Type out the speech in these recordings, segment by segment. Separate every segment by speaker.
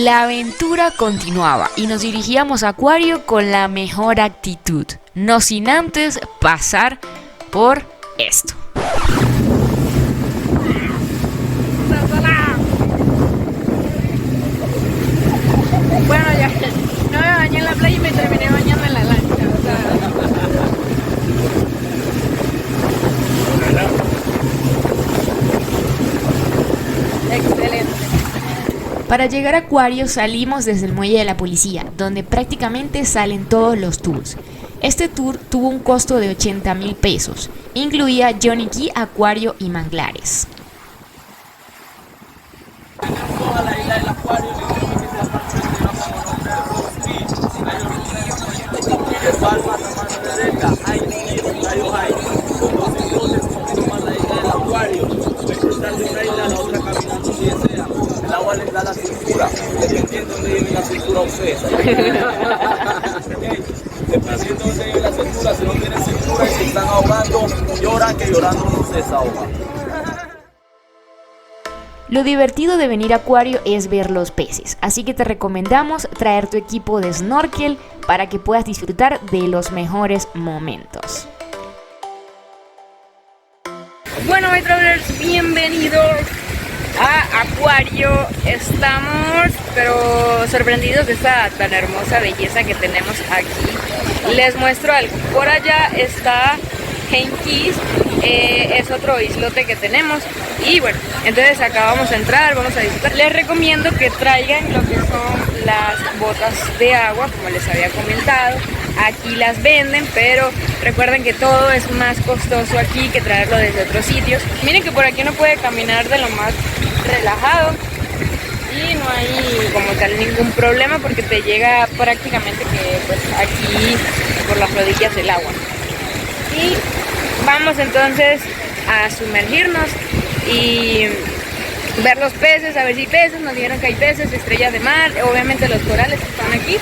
Speaker 1: La aventura continuaba y nos dirigíamos a Acuario con la mejor actitud, no sin antes pasar por esto.
Speaker 2: Bueno, ya no me bañé en la playa y me terminé bañando en la lancha. Excelente.
Speaker 1: Para llegar a Acuario salimos desde el muelle de la policía, donde prácticamente salen todos los tours. Este tour tuvo un costo de 80,000 pesos. Incluía Johnny Cay, Acuario y manglares.
Speaker 3: Toda la isla del Acuario, de Palma, Tamana de Deca, hay niños, hay los islotes que toman la isla del Acuario, ven cruzar de una isla a la otra caminando si desea, el agua les da la cintura, dependiendo de dónde lleven la cintura a ustedes. Dependiendo de dónde lleven la cintura, si no tienen cintura y se están ahogando, lloran que llorando no se desahoga.
Speaker 1: Lo divertido de venir a Acuario es ver los peces, así que te recomendamos traer tu equipo de snorkel para que puedas disfrutar de los mejores momentos.
Speaker 2: Bueno, my travelers, bienvenidos a Acuario. Estamos pero sorprendidos de esta tan hermosa belleza que tenemos aquí. Les muestro algo. Por allá está Henkies, es otro islote que tenemos. Y bueno, entonces acá vamos a entrar, vamos a disfrutar. Les recomiendo que traigan lo que son las botas de agua, como les había comentado. Aquí las venden, pero recuerden que todo es más costoso aquí que traerlo desde otros sitios. Miren que por aquí uno puede caminar de lo más relajado y no hay como tal ningún problema porque te llega prácticamente que pues aquí por las rodillas del agua. Y vamos entonces a sumergirnos y ver los peces, a ver si hay peces. Nos dijeron que hay peces, estrellas de mar, obviamente los corales están aquí,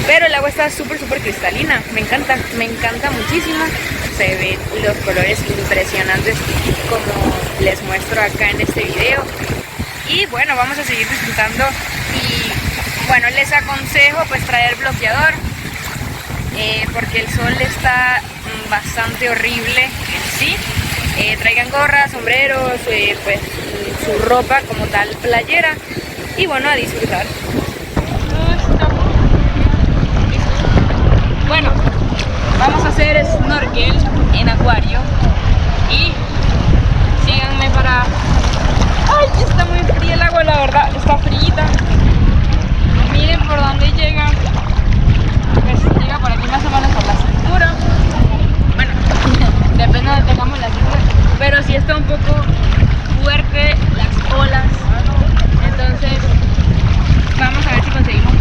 Speaker 2: pero el agua está súper cristalina. Me encanta muchísimo. Se ven los colores impresionantes como les muestro acá en este video. Y bueno, vamos a seguir disfrutando y bueno, les aconsejo pues traer bloqueador porque el sol está bastante horrible en sí. Traigan gorras, sombreros, pues su ropa como tal playera y bueno, a disfrutar. Bueno, vamos a hacer snorkel en Acuario y síganme para... ¡Ay! Está muy fría el agua, la verdad, está frita. Miren por dónde llega. Pues llega por aquí más o menos por la cintura. Bueno, depende de donde tengamos la cintura, pero sí está un poco fuerte las olas. Entonces, vamos a ver si conseguimos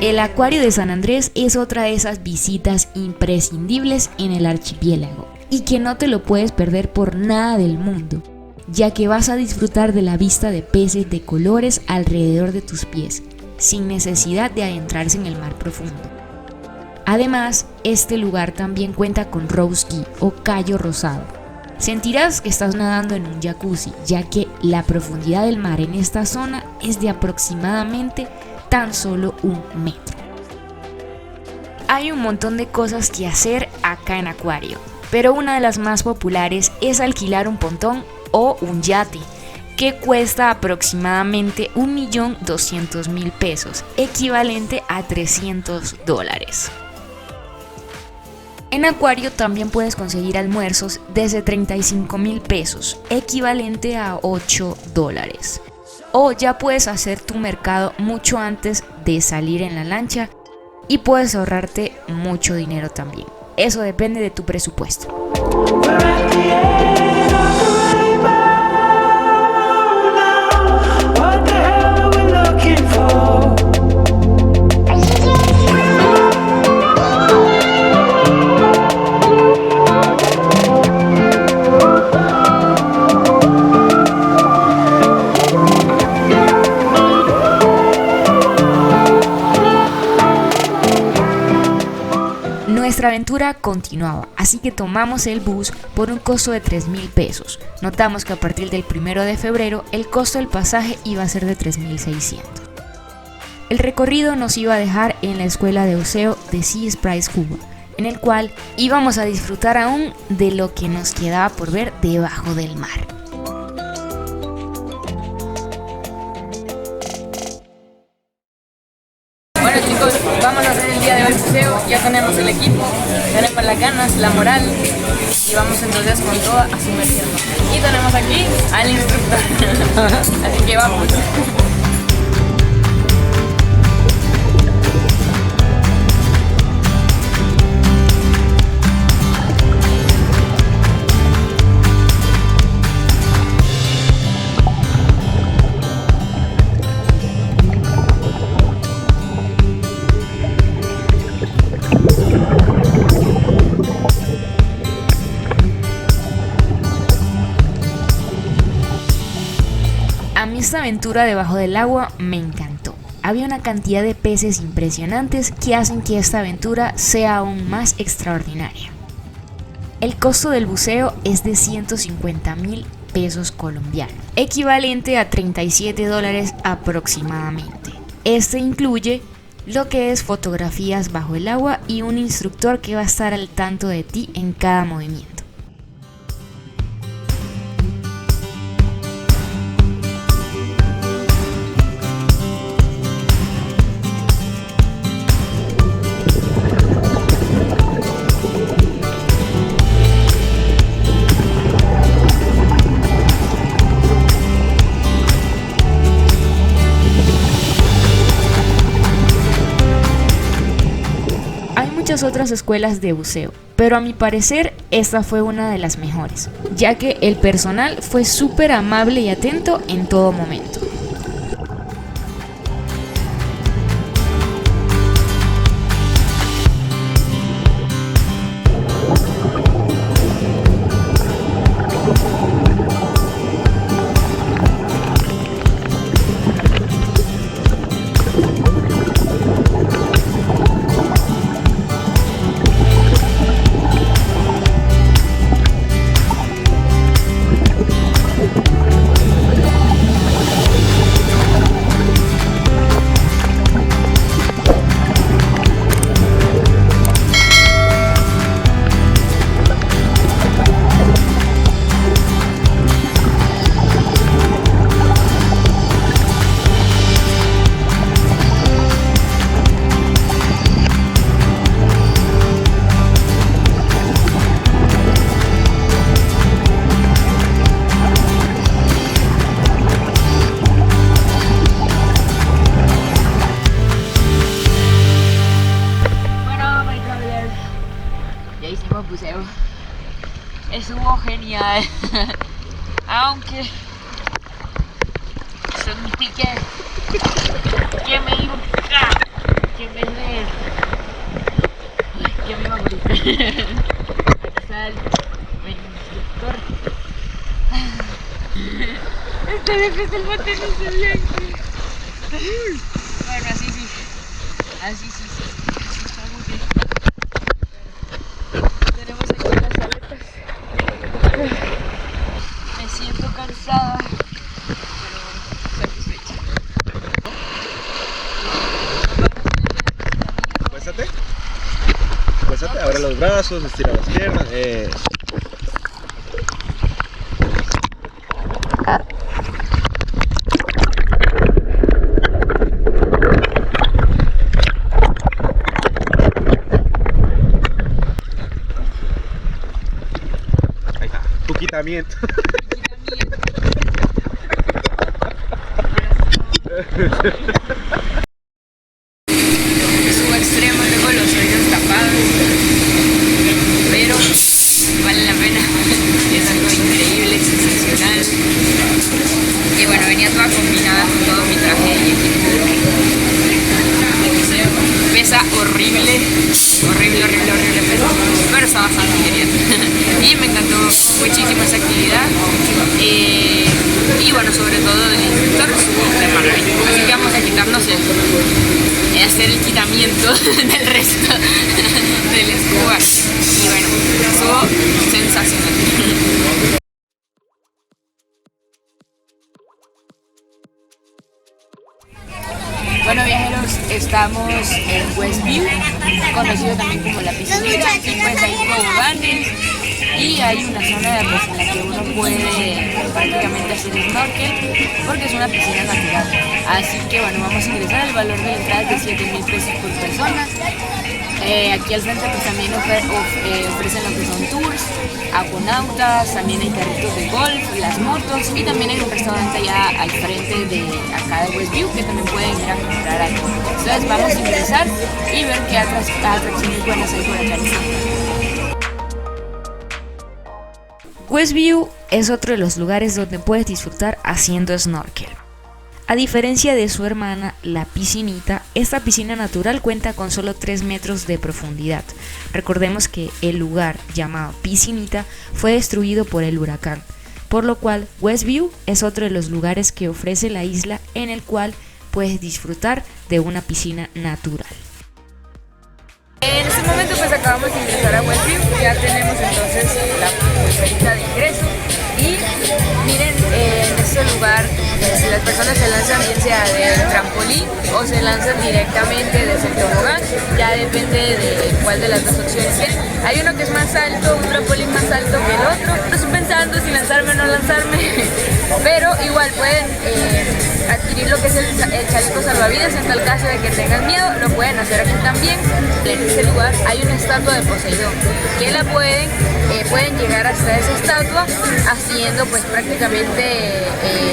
Speaker 1: El Acuario de San Andrés es otra de esas visitas imprescindibles en el archipiélago y que no te lo puedes perder por nada del mundo, ya que vas a disfrutar de la vista de peces de colores alrededor de tus pies, sin necesidad de adentrarse en el mar profundo. Además, este lugar también cuenta con Rose Cay o Cayo Rosado. Sentirás que estás nadando en un jacuzzi, ya que la profundidad del mar en esta zona es de aproximadamente tan solo 1 metro. Hay un montón de cosas que hacer acá en Acuario, pero una de las más populares es alquilar un pontón o un yate, que cuesta aproximadamente 1.200.000 pesos, equivalente a $300. En Acuario también puedes conseguir almuerzos desde 35.000 pesos, equivalente a $8. O ya puedes hacer tu mercado mucho antes de salir en la lancha y puedes ahorrarte mucho dinero también. Eso depende de tu presupuesto. Nuestra aventura continuaba, así que tomamos el bus por un costo de 3.000 pesos. Notamos que a partir del 1 de febrero el costo del pasaje iba a ser de 3.600. El recorrido nos iba a dejar en la escuela de buceo de Sea Sprite Cuba, en el cual íbamos a disfrutar aún de lo que nos quedaba por ver debajo del mar.
Speaker 2: Bueno chicos, vamos a hacer el día de hoy buceo, ya tenemos el equipo, tenemos las ganas, la moral y vamos entonces con todo a sumergirnos. Y tenemos aquí al instructor, así que vamos.
Speaker 1: A mí esta aventura debajo del agua me encantó. Había una cantidad de peces impresionantes que hacen que esta aventura sea aún más extraordinaria. El costo del buceo es de 150.000 pesos colombianos, equivalente a $37 aproximadamente. Este incluye lo que es fotografías bajo el agua y un instructor que va a estar al tanto de ti en cada movimiento. Muchas otras escuelas de buceo, pero a mi parecer esta fue una de las mejores, ya que el personal fue súper amable y atento en todo momento.
Speaker 2: Buceo. Estuvo genial, aunque sentí que me iba a morir. Aquí está el instructor. Está difícil mantenerse bien. Bueno, así sí. Así sí. Está muy bien. Tenemos aquí las aletas. Me siento cansada, pero satisfecha.
Speaker 3: Acuéstate.
Speaker 4: brazos, estira las piernas. Ahí está, tu quitamiento.
Speaker 2: Subo extremo, luego los oídos tapados, pero vale la pena. Es algo increíble, sensacional. Y bueno, venía toda combinada con todo mi traje y equipo. Pesa horrible, pero está bastante genial. Y me encantó muchísimo esa actividad. Y bueno, sobre todo el instructor estuvo de maravilla. Así que vamos a quitarnos hacer el quitamiento del resto del scuba. Y bueno, estuvo sensacional. Bueno, viajeros, estamos en Westview, conocido también como la piscinita. Aquí pues hay toboganes y hay una zona en la que uno puede prácticamente hacer snorkel porque es una piscina natural. Así que bueno, vamos a ingresar. El valor de la entrada es de 7,000 pesos por persona. Aquí al frente pues también ofrecen lo que son tours, acuanautas, también hay carritos de golf, las motos, y también hay un restaurante allá al frente de acá de Westview que también pueden ir a comprar algo. Entonces vamos a ingresar y ver qué atracciones buenas hay por acá.
Speaker 1: Westview es otro de los lugares donde puedes disfrutar haciendo snorkel. A diferencia de su hermana, la piscinita, esta piscina natural cuenta con solo 3 metros de profundidad. Recordemos que el lugar llamado piscinita fue destruido por el huracán, por lo cual Westview es otro de los lugares que ofrece la isla en el cual puedes disfrutar de una piscina natural.
Speaker 2: En este momento pues acabamos de ingresar a Westview, ya tenemos entonces la pulserita de ingreso y miren, en este lugar si las personas se lanzan bien sea del trampolín o se lanzan directamente desde el tobogán, ya depende de cuál de las dos opciones tienen. Hay uno que es más alto, un trampolín más alto que el otro. No estoy pensando si lanzarme o no lanzarme, pero igual pueden adquirir lo que es el chaleco salvavidas en tal caso de que tengan miedo, lo pueden hacer aquí también. En este lugar hay una estatua de Poseidón que la pueden llegar hasta esa estatua haciendo pues prácticamente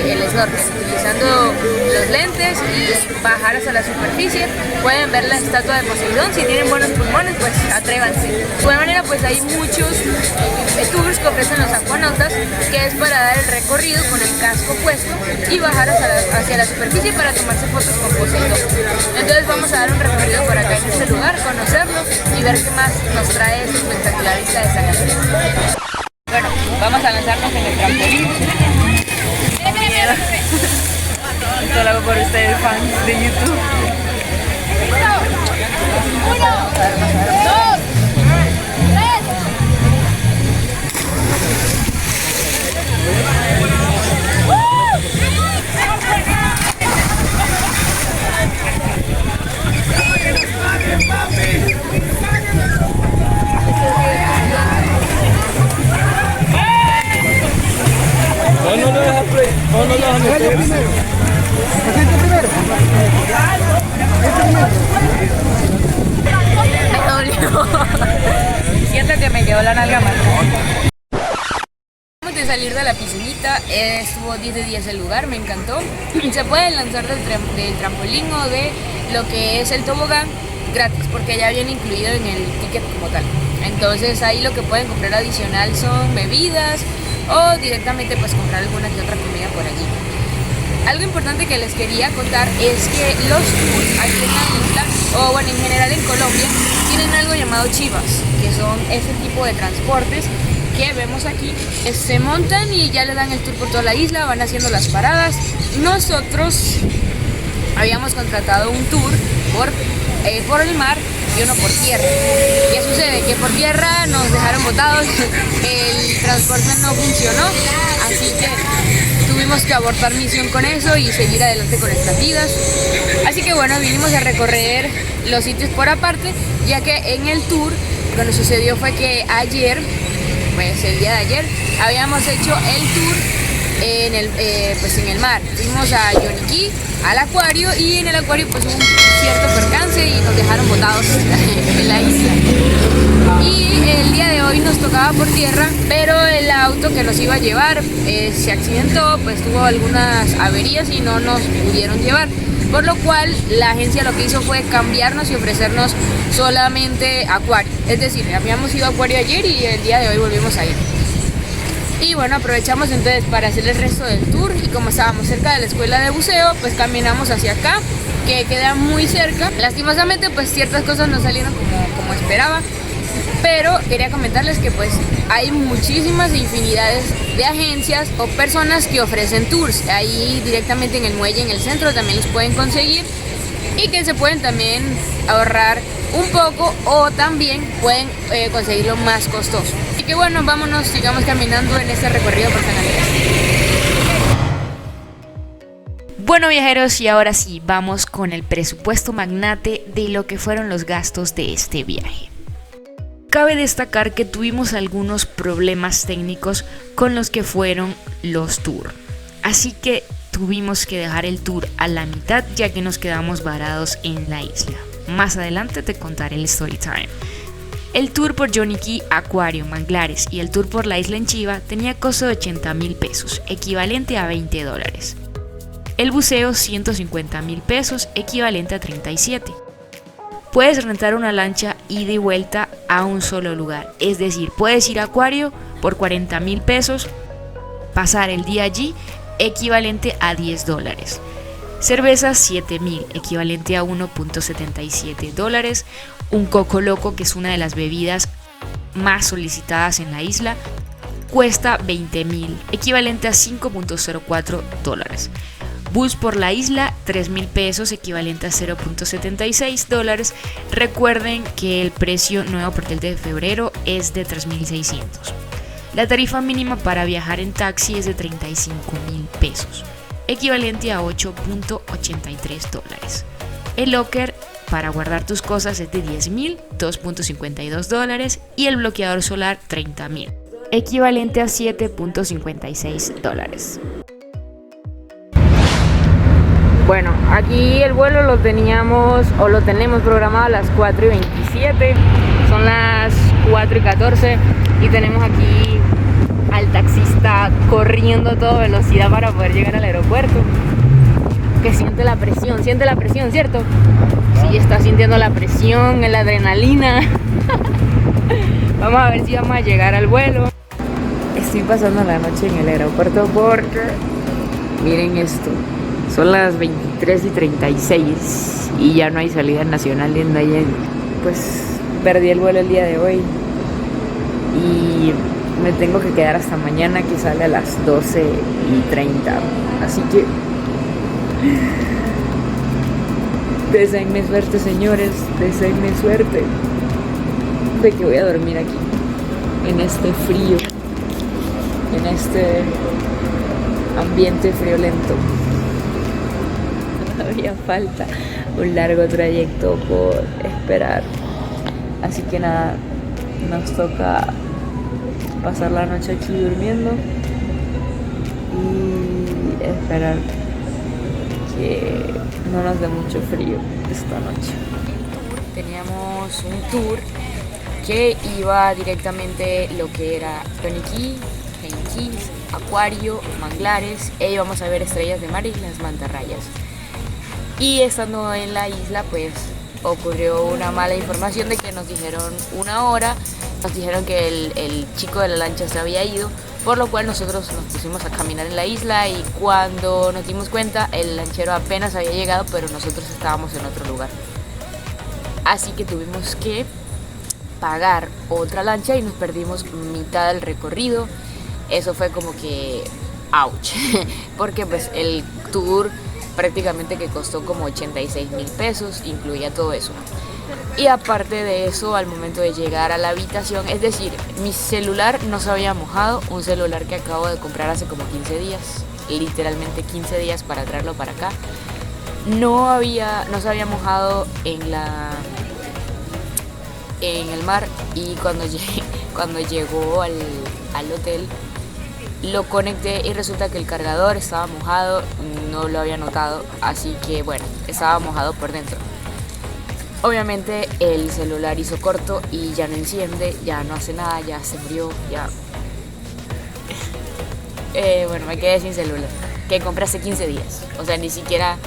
Speaker 2: el snorkel, utilizando los lentes y bajar hasta la superficie. Pueden ver la estatua de Poseidón. Si tienen buenos pulmones pues atrévanse. De igual manera pues hay muchos tours que ofrecen los acuanautas, que es para dar el recorrido con el casco puesto y bajar hacia la superficie para tomarse fotos con Poseidón. Entonces vamos a dar un recorrido por acá en este lugar, conocerlo y ver qué más nos trae esta espectacular isla de San Andrés. Bueno, vamos a lanzarnos en el trampolín. Esto lo hago por ustedes, fans de YouTube.
Speaker 5: 1, 2,
Speaker 2: Siento que me quedó la nalga mal. Antes de salir de la piscinita, estuvo 10 de 10 el lugar, me encantó. Se pueden lanzar del trampolín o de lo que es el tobogán gratis, porque ya viene incluido en el ticket como tal. Entonces ahí lo que pueden comprar adicional son bebidas o directamente pues comprar alguna que otra comida por allí. Algo importante que les quería contar es que los tours aquí en la isla, o bueno en general en Colombia, tienen algo llamado chivas, que son ese tipo de transportes que vemos aquí. Se montan y ya le dan el tour por toda la isla, van haciendo las paradas. Nosotros habíamos contratado un tour por el mar y uno por tierra. ¿Qué sucede? Que por tierra nos dejaron botados, el transporte no funcionó, así que tuvimos que abortar misión con eso y seguir adelante con nuestras vidas. Así que bueno, vinimos a recorrer los sitios por aparte, ya que en el tour que nos sucedió fue que ayer, pues el día de ayer, habíamos hecho el tour en el mar. Fuimos a Yoniquí, al acuario, y en el acuario pues hubo un cierto percance y nos dejaron botados en la isla. Y el día de hoy nos tocaba por tierra, pero el auto que nos iba a llevar se accidentó, pues tuvo algunas averías y no nos pudieron llevar. Por lo cual la agencia lo que hizo fue cambiarnos y ofrecernos solamente acuario. Es decir, habíamos ido a acuario ayer y el día de hoy volvimos a ir. Y bueno, aprovechamos entonces para hacer el resto del tour, y como estábamos cerca de la escuela de buceo, pues caminamos hacia acá, que queda muy cerca. Lastimosamente pues ciertas cosas no salieron como esperaba, pero quería comentarles que pues hay muchísimas infinidades de agencias o personas que ofrecen tours. Ahí directamente en el muelle, en el centro, también los pueden conseguir, y que se pueden también ahorrar un poco, o también pueden conseguirlo más costoso. Así que bueno, vámonos, sigamos caminando en este recorrido por San Andrés.
Speaker 1: Bueno, viajeros, y ahora sí, vamos con el presupuesto magnate de lo que fueron los gastos de este viaje. Cabe destacar que tuvimos algunos problemas técnicos con los que fueron los tours, así que tuvimos que dejar el tour a la mitad, ya que nos quedamos varados en la isla. Más adelante te contaré el story time. El tour por Yoniquí, acuario, manglares, y el tour por la isla en Chiva tenía costo de 80,000 pesos, equivalente a $20. El buceo 150,000 pesos, equivalente a 37. Puedes rentar una lancha ida y vuelta a un solo lugar, es decir, puedes ir a acuario por 40,000 pesos, pasar el día allí, equivalente a $10. Cervezas 7,000, equivalente a $1.77. Un coco loco, que es una de las bebidas más solicitadas en la isla, cuesta 20,000, equivalente a $5.04. Bus por la isla, 3,000 pesos, equivalente a $0.76. Recuerden que el precio nuevo por el de febrero es de 3,600. La tarifa mínima para viajar en taxi es de 35,000 pesos, equivalente a $8.83. El locker para guardar tus cosas es de 10,000, $2.52, y el bloqueador solar 30,000, equivalente a $7.56.
Speaker 2: Bueno, aquí el vuelo lo tenemos programado a las 4:27, son las 4:14, y tenemos aquí al taxista corriendo a toda velocidad para poder llegar al aeropuerto. Que siente la presión, ¿cierto? Sí, está sintiendo la presión, la adrenalina. Vamos a ver si vamos a llegar al vuelo. Estoy pasando la noche en el aeropuerto porque miren esto, son las 23:36 y ya no hay salida nacional en Dayen. Pues perdí el vuelo el día de hoy y me tengo que quedar hasta mañana, que sale a las 12:30. Así que deseenme suerte, señores, deseenme suerte de que voy a dormir aquí, en este frío, en este ambiente friolento. Todavía falta un largo trayecto por esperar, así que nada, nos toca pasar la noche aquí durmiendo y esperar que no nos dé mucho frío esta noche.
Speaker 1: Teníamos un tour que iba directamente lo que era Yoniquí, Keys, acuario, manglares, e íbamos a ver estrellas de mar y las mantarrayas. Y estando en la isla, pues ocurrió una mala información de que nos dijeron una hora, nos dijeron que el chico de la lancha se había ido, por lo cual nosotros nos pusimos a caminar en la isla, y cuando nos dimos cuenta el lanchero apenas había llegado, pero nosotros estábamos en otro lugar. Así que tuvimos que pagar otra lancha y nos perdimos mitad del recorrido. Eso fue como que ouch, porque pues el tour prácticamente que costó como 86,000 pesos, incluía todo eso. Y aparte de eso, al momento de llegar a la habitación, es decir, mi celular no se había mojado, un celular que acabo de comprar hace como 15 días, literalmente 15 días para traerlo para acá, no se había mojado
Speaker 2: en el mar y cuando llegó al hotel lo conecté y resulta que el cargador estaba mojado, no lo había notado, así que bueno, estaba mojado por dentro. Obviamente el celular hizo corto y ya no enciende, ya no hace nada, ya se murió, ya... bueno, me quedé sin celular, que compré hace 15 días, o sea, ni siquiera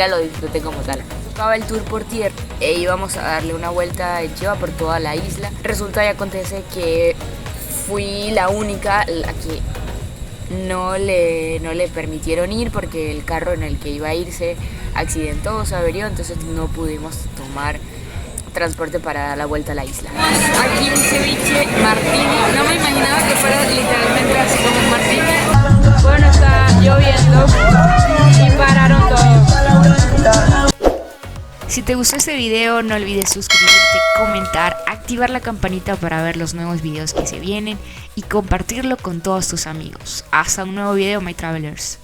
Speaker 2: lo disfruté como tal. Acaba el tour por tierra e íbamos a darle una vuelta en Chiva por toda la isla. Resulta y acontece que fui la única a la que no le permitieron ir porque el carro en el que iba a ir se accidentó, se averió, entonces no pudimos tomar transporte para dar la vuelta a la isla. Aquí un ceviche martini, no me imaginaba que fuera literalmente así como un martini. Bueno, está lloviendo y pararon todo.
Speaker 1: Si te gustó este video, no olvides suscribirte, comentar, activar la campanita para ver los nuevos videos que se vienen y compartirlo con todos tus amigos. Hasta un nuevo video, My Travelers.